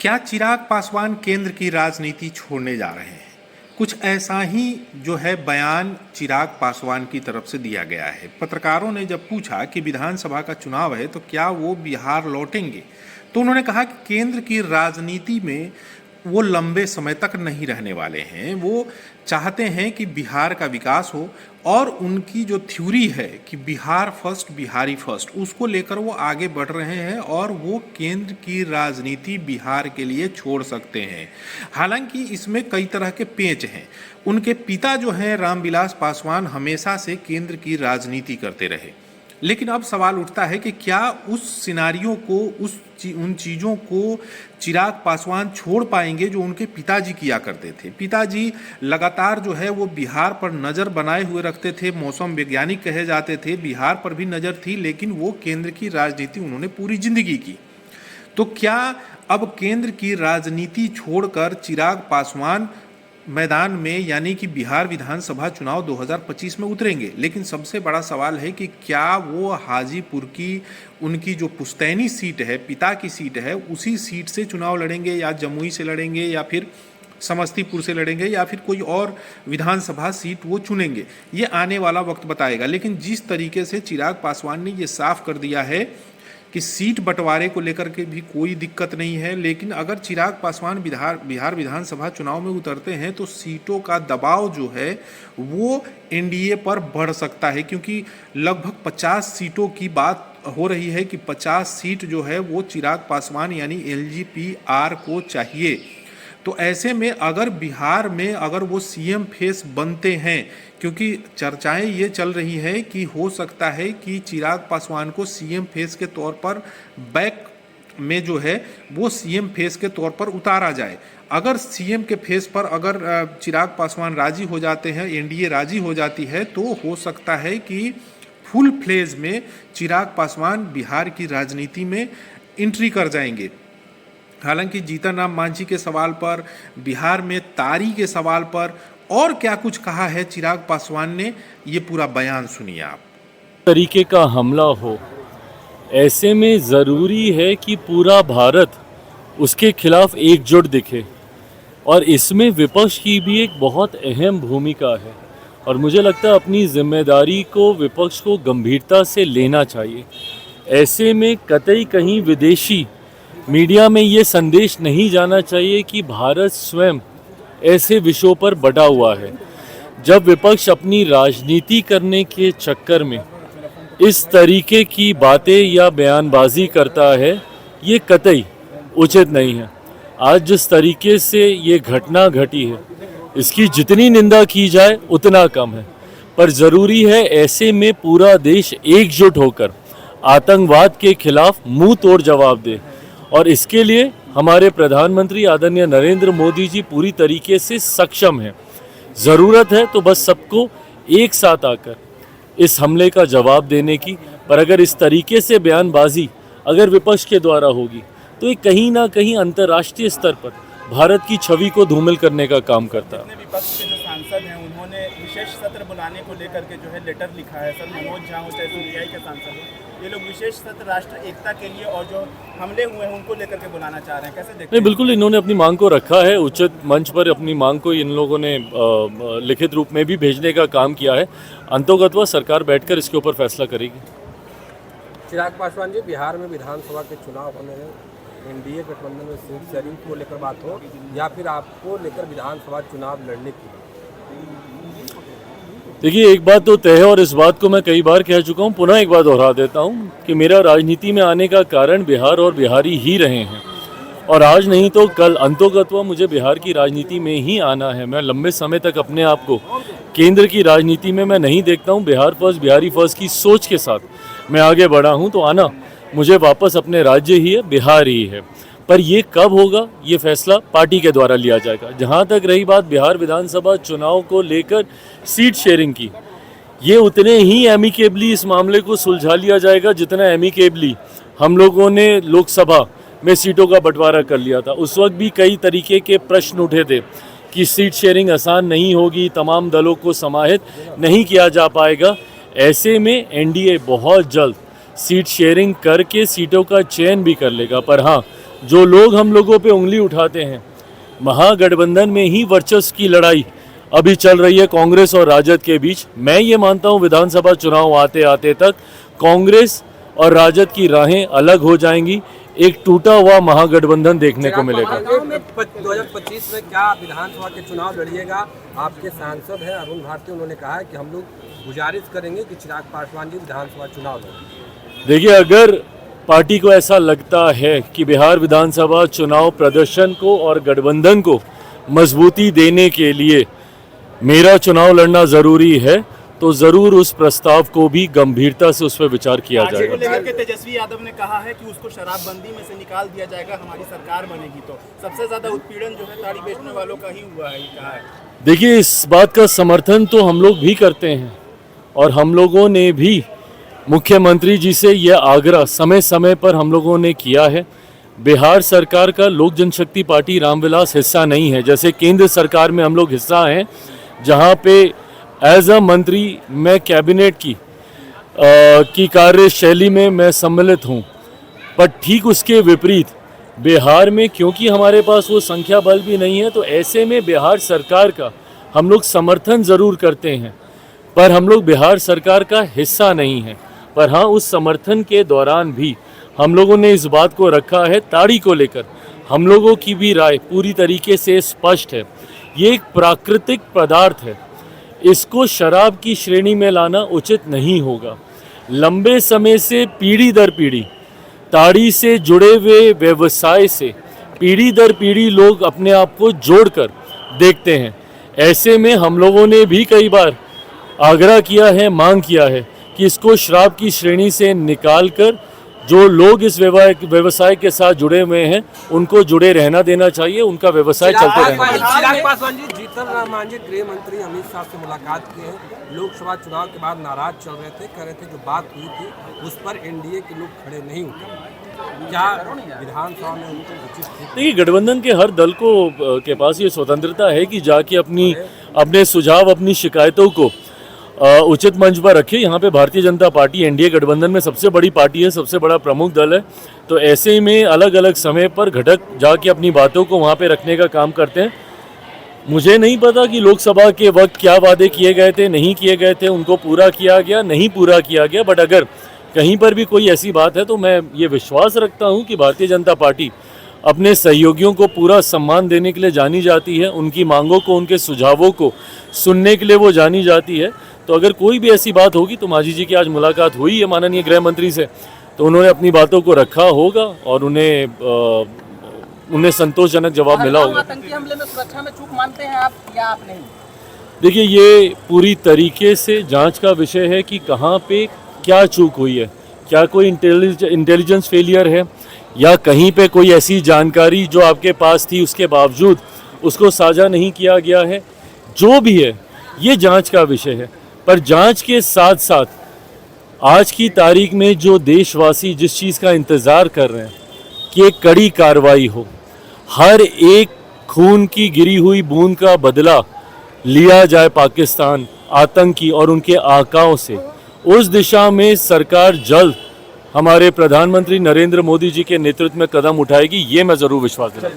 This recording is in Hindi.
क्या चिराग पासवान केंद्र की राजनीति छोड़ने जा रहे हैं? कुछ ऐसा ही जो है बयान चिराग पासवान की तरफ से दिया गया है। पत्रकारों ने जब पूछा कि विधानसभा का चुनाव है तो क्या वो बिहार लौटेंगे, तो उन्होंने कहा कि केंद्र की राजनीति में वो लंबे समय तक नहीं रहने वाले हैं। वो चाहते हैं कि बिहार का विकास हो और उनकी जो थ्योरी है कि बिहार फर्स्ट बिहारी फर्स्ट, उसको लेकर वो आगे बढ़ रहे हैं और वो केंद्र की राजनीति बिहार के लिए छोड़ सकते हैं। हालांकि इसमें कई तरह के पेंच हैं। उनके पिता जो हैं रामविलास पासवान हमेशा से केंद्र की राजनीति करते रहे, लेकिन अब सवाल उठता है कि क्या उस सिनारियों को उन चीज़ों को चिराग पासवान छोड़ पाएंगे जो उनके पिताजी किया करते थे। पिताजी लगातार जो है वो बिहार पर नज़र बनाए हुए रखते थे, मौसम वैज्ञानिक कहे जाते थे, बिहार पर भी नज़र थी, लेकिन वो केंद्र की राजनीति उन्होंने पूरी जिंदगी की। तो क्या अब केंद्र की राजनीति छोड़कर चिराग पासवान मैदान में यानी कि बिहार विधानसभा चुनाव 2025 में उतरेंगे? लेकिन सबसे बड़ा सवाल है कि क्या वो हाजीपुर की उनकी जो पुश्तैनी सीट है, पिता की सीट है, उसी सीट से चुनाव लड़ेंगे या जमुई से लड़ेंगे या फिर समस्तीपुर से लड़ेंगे या फिर कोई और विधानसभा सीट वो चुनेंगे? ये आने वाला वक्त बताएगा। लेकिन जिस तरीके से चिराग पासवान ने ये साफ कर दिया है कि सीट बंटवारे को लेकर के भी कोई दिक्कत नहीं है, लेकिन अगर चिराग पासवान बिहार विधानसभा चुनाव में उतरते हैं तो सीटों का दबाव जो है वो एनडीए पर बढ़ सकता है, क्योंकि लगभग 50 सीटों की बात हो रही है कि 50 सीट जो है वो चिराग पासवान यानी एलजेपीआर को चाहिए। तो ऐसे में अगर बिहार में अगर वो सीएम फेस बनते हैं, क्योंकि चर्चाएं ये चल रही है कि हो सकता है कि चिराग पासवान को सीएम फेस के तौर पर बैक में जो है वो सीएम फेस के तौर पर उतारा जाए। अगर सीएम के फेस पर अगर चिराग पासवान राजी हो जाते हैं, एनडीए राजी हो जाती है, तो हो सकता है कि फुल फ्लेज में चिराग पासवान बिहार की राजनीति में एंट्री कर जाएंगे। हालांकि जीतन राम मांझी के सवाल पर, बिहार में तारी के सवाल पर और क्या कुछ कहा है चिराग पासवान ने, ये पूरा बयान सुनिए आप। तरीके का हमला हो, ऐसे में ज़रूरी है कि पूरा भारत उसके खिलाफ एकजुट दिखे और इसमें विपक्ष की भी एक बहुत अहम भूमिका है और मुझे लगता है अपनी जिम्मेदारी को विपक्ष को गंभीरता से लेना चाहिए। ऐसे में कतई कहीं विदेशी मीडिया में ये संदेश नहीं जाना चाहिए कि भारत स्वयं ऐसे विषयों पर बटा हुआ है। जब विपक्ष अपनी राजनीति करने के चक्कर में इस तरीके की बातें या बयानबाजी करता है, ये कतई उचित नहीं है। आज जिस तरीके से ये घटना घटी है, इसकी जितनी निंदा की जाए उतना कम है, पर ज़रूरी है ऐसे में पूरा देश एकजुट होकर आतंकवाद के खिलाफ मुंह तोड़ जवाब दे और इसके लिए हमारे प्रधानमंत्री आदरणीय नरेंद्र मोदी जी पूरी तरीके से सक्षम हैं। ज़रूरत है तो बस सबको एक साथ आकर इस हमले का जवाब देने की, पर अगर इस तरीके से बयानबाजी अगर विपक्ष के द्वारा होगी तो ये कहीं ना कहीं अंतर्राष्ट्रीय स्तर पर भारत की छवि को धूमिल करने का काम करता है। विपक्ष के जो सांसद हैं उन्होंने विशेष सत्र बुलाने को लेकर के जो है लेटर लिखा है। सर मनोज झा चाहे सीपीआई के सांसद हैं, ये लोग विशेष सत्र राष्ट्र एकता के लिए और जो हमले हुए हैं उनको लेकर के बुलाना चाह रहे हैं, कैसे देखते हैं? नहीं, बिल्कुल इन्होंने अपनी मांग को रखा है, उचित मंच पर अपनी मांग को इन लोगों ने लिखित रूप में भी भेजने का काम किया है। अंतोगत्वा सरकार बैठकर इसके ऊपर फैसला करेगी। चिराग पासवान जी, बिहार में विधानसभा के चुनाव होने हैं, एनडीए गठबंधन में सीट शेयरिंग को लेकर बात हो या फिर आपको लेकर विधानसभा चुनाव लड़ने की? देखिए, एक बात तो तय है और इस बात को मैं कई बार कह चुका हूँ, पुनः एक बार दोहरा देता हूँ कि मेरा राजनीति में आने का कारण बिहार और बिहारी ही रहे हैं और आज नहीं तो कल अंतोगत्वा मुझे बिहार की राजनीति में ही आना है। मैं लंबे समय तक अपने आप को केंद्र की राजनीति में मैं नहीं देखता हूँ। बिहार फर्स्ट बिहारी फर्स्ट की सोच के साथ मैं आगे बढ़ा हूँ, तो आना मुझे वापस अपने राज्य ही है, बिहार ही है। पर ये कब होगा, ये फैसला पार्टी के द्वारा लिया जाएगा। जहाँ तक रही बात बिहार विधानसभा चुनाव को लेकर सीट शेयरिंग की, ये उतने ही एमिकेबली इस मामले को सुलझा लिया जाएगा जितना एमिकेबली हम लोगों ने लोकसभा में सीटों का बंटवारा कर लिया था। उस वक्त भी कई तरीके के प्रश्न उठे थे कि सीट शेयरिंग आसान नहीं होगी, तमाम दलों को समाहित नहीं किया जा पाएगा। ऐसे में एनडीए बहुत जल्द सीट शेयरिंग करके सीटों का चयन भी कर लेगा। पर हाँ, जो लोग हम लोगों पे उंगली उठाते हैं, महागठबंधन में ही वर्चस्व की लड़ाई अभी चल रही है कांग्रेस और राजद के बीच। मैं ये मानता हूँ विधानसभा चुनाव आते आते तक कांग्रेस और राजद की राहें अलग हो जाएंगी, एक टूटा हुआ महागठबंधन देखने को मिलेगा। 2025 में क्या विधानसभा के चुनाव लड़िएगा? आपके सांसद हैं अरुण भारती, उन्होंने कहा है कि हम लोग गुजारिश करेंगे कि चिराग पासवान जी विधानसभा चुनाव लड़ें। देखिए, अगर पार्टी को ऐसा लगता है कि बिहार विधानसभा चुनाव प्रदर्शन को और गठबंधन को मजबूती देने के लिए मेरा चुनाव लड़ना ज़रूरी है, तो ज़रूर उस प्रस्ताव को भी गंभीरता से उस पर विचार किया पार्टी जाएगा। को लेकर के तेजस्वी यादव ने कहा है कि उसको शराबबंदी में से निकाल दिया जाएगा, हमारी सरकार बनेगी तो। सबसे ज्यादा उत्पीड़न जो है ताड़ी बेचने वालों का ही हुआ है, ये कहा है। देखिए, इस बात का समर्थन तो हम लोग भी करते हैं और हम लोगों ने भी मुख्यमंत्री जी से यह आग्रह समय समय पर हम लोगों ने किया है। बिहार सरकार का लोक जनशक्ति पार्टी रामविलास हिस्सा नहीं है, जैसे केंद्र सरकार में हम लोग हिस्सा हैं, जहां पे एज अ मंत्री मैं कैबिनेट की कार्यशैली में मैं सम्मिलित हूं। पर ठीक उसके विपरीत बिहार में, क्योंकि हमारे पास वो संख्या बल भी नहीं है, तो ऐसे में बिहार सरकार का हम लोग समर्थन ज़रूर करते हैं, पर हम लोग बिहार सरकार का हिस्सा नहीं है। पर हाँ, उस समर्थन के दौरान भी हम लोगों ने इस बात को रखा है, ताड़ी को लेकर हम लोगों की भी राय पूरी तरीके से स्पष्ट है। ये एक प्राकृतिक पदार्थ है, इसको शराब की श्रेणी में लाना उचित नहीं होगा। लंबे समय से पीढ़ी दर पीढ़ी ताड़ी से जुड़े हुए व्यवसाय से पीढ़ी दर पीढ़ी लोग अपने आप को जोड़कर देखते हैं। ऐसे में हम लोगों ने भी कई बार आग्रह किया है, मांग किया है कि इसको शराब की श्रेणी से निकालकर जो लोग इस व्यवसाय के साथ जुड़े हुए हैं उनको जुड़े रहना देना चाहिए, उनका व्यवसाय चलते रहना चाहिए। चिराग पासवान जी, जीतन राम मांझी गृह मंत्री अमित शाह से मुलाकात की है। लोकसभा चुनाव के बाद नाराज चल रहे थे, कह रहे थे जो बात हुई थी उस पर एनडीए के लोग खड़े नहीं उतरे। क्या विधानसभा में उनको उचित? देखिए, गठबंधन के हर दल को के पास ये स्वतंत्रता है कि जाके अपने सुझाव, अपनी शिकायतों को उचित मंच पर रखे। यहाँ पे भारतीय जनता पार्टी एनडीए गठबंधन में सबसे बड़ी पार्टी है, सबसे बड़ा प्रमुख दल है, तो ऐसे में अलग अलग समय पर घटक जाके अपनी बातों को वहाँ पे रखने का काम करते हैं। मुझे नहीं पता कि लोकसभा के वक्त क्या वादे किए गए थे, नहीं किए गए थे, उनको पूरा किया गया, नहीं पूरा किया गया, बट अगर कहीं पर भी कोई ऐसी बात है तो मैं ये विश्वास रखता हूँ कि भारतीय जनता पार्टी अपने सहयोगियों को पूरा सम्मान देने के लिए जानी जाती है, उनकी मांगों को, उनके सुझावों को सुनने के लिए वो जानी जाती है। तो अगर कोई भी ऐसी बात होगी, तो मांझी जी की आज मुलाकात हुई है माननीय गृह मंत्री से, तो उन्होंने अपनी बातों को रखा होगा और उन्हें संतोषजनक जवाब मिला होगा। आतंकी हमले में सुरक्षा में चूक मानते हैं आप या आप नहीं? देखिए, ये पूरी तरीके से जांच का विषय है कि कहाँ पे क्या चूक हुई है। क्या कोई इंटेलिजेंस फेलियर है या कहीं पे कोई ऐसी जानकारी जो आपके पास थी उसके बावजूद उसको साझा नहीं किया गया है। जो भी है, ये जांच का विषय है। पर जांच के साथ साथ आज की तारीख में जो देशवासी जिस चीज़ का इंतज़ार कर रहे हैं कि एक कड़ी कार्रवाई हो, हर एक खून की गिरी हुई बूंद का बदला लिया जाए पाकिस्तान, आतंकी और उनके आकाओं से, उस दिशा में सरकार जल्द हमारे प्रधानमंत्री नरेंद्र मोदी जी के नेतृत्व में कदम उठाएगी, ये मैं ज़रूर विश्वास करता हूँ।